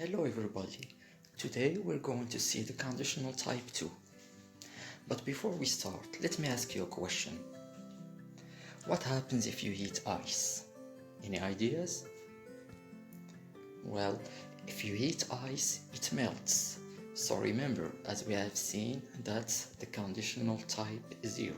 Hello everybody, today we're going to see the conditional type 2. But before we start, let me ask you a question. What happens if you heat ice? Any ideas? Well, if you heat ice, it melts. So remember, as we have seen, that's the conditional type 0.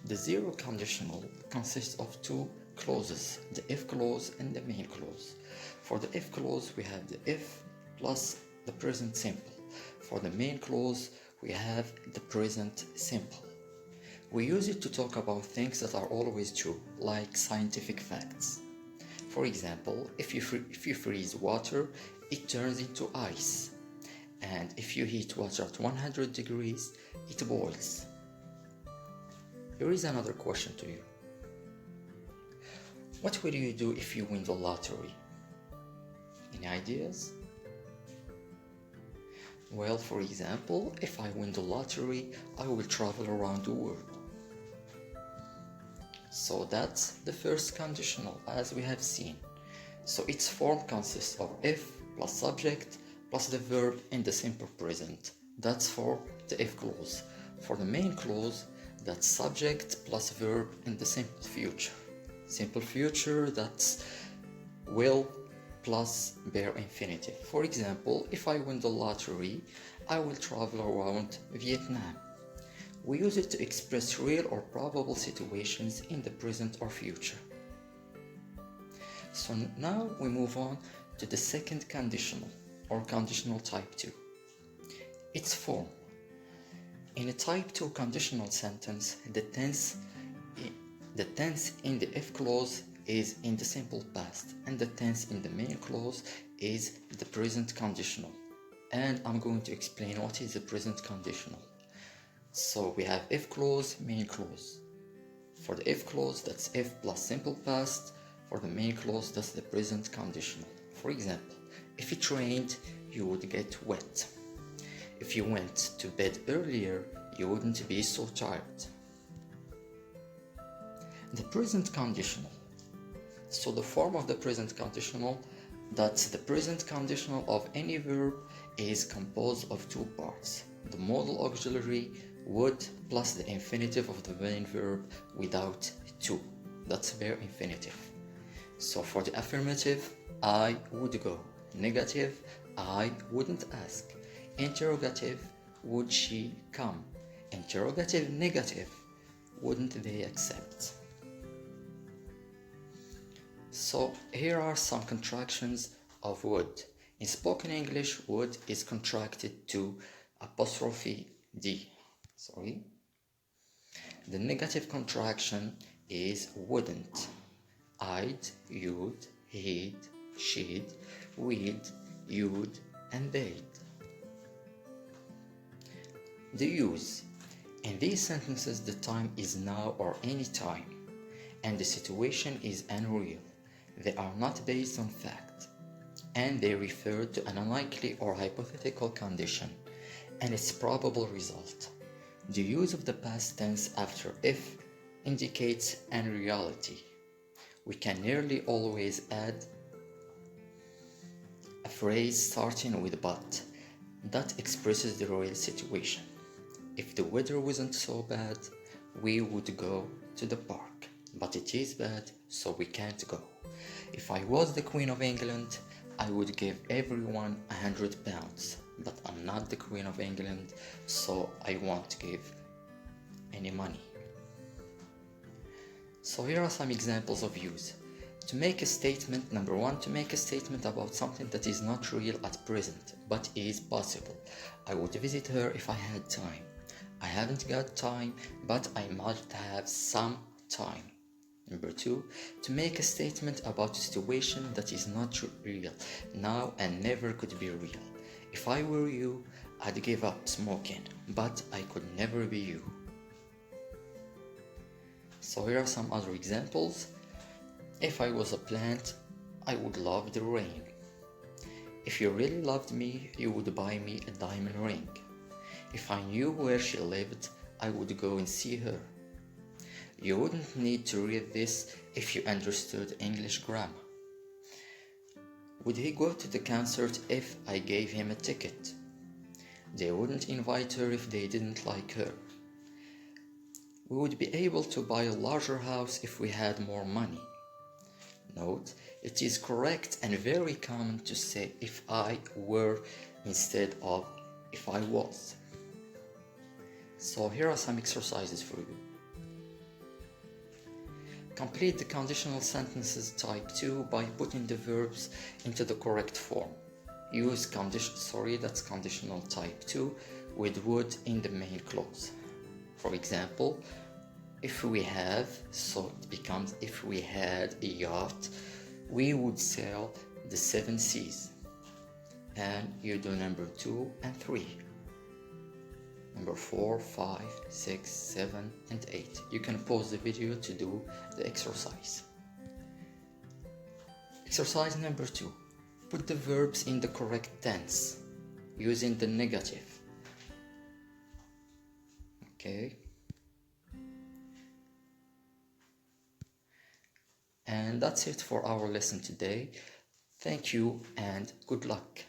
The zero conditional consists of two clauses, the if clause and the main clause. For the if clause, we have the if plus the present simple. For the main clause, we have the present simple. We use it to talk about things that are always true, like scientific facts. For example, if you freeze water, it turns into ice. And if you heat water at 100 degrees, it boils. Here is another question to you. What will you do if you win the lottery? Any ideas? Well, for example, if I win the lottery, I will travel around the world. So that's the first conditional, as we have seen. So its form consists of if plus subject plus the verb in the simple present. That's for the if clause. For the main clause, that's subject plus verb in the simple future. Simple future, that's will plus bare infinitive. For example, if I win the lottery, I will travel around Vietnam. We use it to express real or probable situations in the present or future. So now we move on to the second conditional, or conditional type 2. Its form. In a type 2 conditional sentence, the tense in the if clause is in the simple past, and the tense in the main clause is the present conditional. And I'm going to explain what is the present conditional. So we have if clause, main clause. For the if clause, that's if plus simple past. For the main clause, that's the present conditional. For example, if it rained, you would get wet. If you went to bed earlier, you wouldn't be so tired. The present conditional. So the form of the present conditional, that's the present conditional of any verb, is composed of two parts. The modal auxiliary would plus the infinitive of the main verb without to. That's bare infinitive. So for the affirmative, I would go. Negative, I wouldn't ask. Interrogative, would she come? Interrogative negative, wouldn't they accept? So here are some contractions of would. In spoken English, would is contracted to apostrophe D. The negative contraction is wouldn't. I'd, you'd, he'd, she'd, we'd, you'd, and they'd. The use. In these sentences, the time is now or any time, and the situation is unreal. They are not based on fact, and they refer to an unlikely or hypothetical condition and its probable result. The use of the past tense after if indicates unreality. We can nearly always add a phrase starting with but that expresses the real situation. If the weather wasn't so bad, we would go to the park, but it is bad, so we can't go. If I was the Queen of England, I would give everyone £100, but I'm not the Queen of England, so I won't give any money. So here are some examples of use. To make a statement, number one, to make a statement about something that is not real at present, but is possible. I would visit her if I had time. I haven't got time, but I must have some time. Number two, to make a statement about a situation that is not real, now and never could be real. If I were you, I'd give up smoking, but I could never be you. So here are some other examples. If I was a plant, I would love the rain. If you really loved me, you would buy me a diamond ring. If I knew where she lived, I would go and see her. You wouldn't need to read this if you understood English grammar. Would he go to the concert if I gave him a ticket? They wouldn't invite her if they didn't like her. We would be able to buy a larger house if we had more money. Note, it is correct and very common to say if I were instead of if I was. So here are some exercises for you. Complete the conditional sentences type 2 by putting the verbs into the correct form. Use conditional type 2 with would in the main clause. For example, if we have, so it becomes if we had a yacht, we would sail the 7 seas. And you do number 2 and 3. Number 4, 5, 6, 7, and 8. You can pause the video to do the exercise. Exercise number 2. Put the verbs in the correct tense using the negative. Okay. And that's it for our lesson today. Thank you and good luck.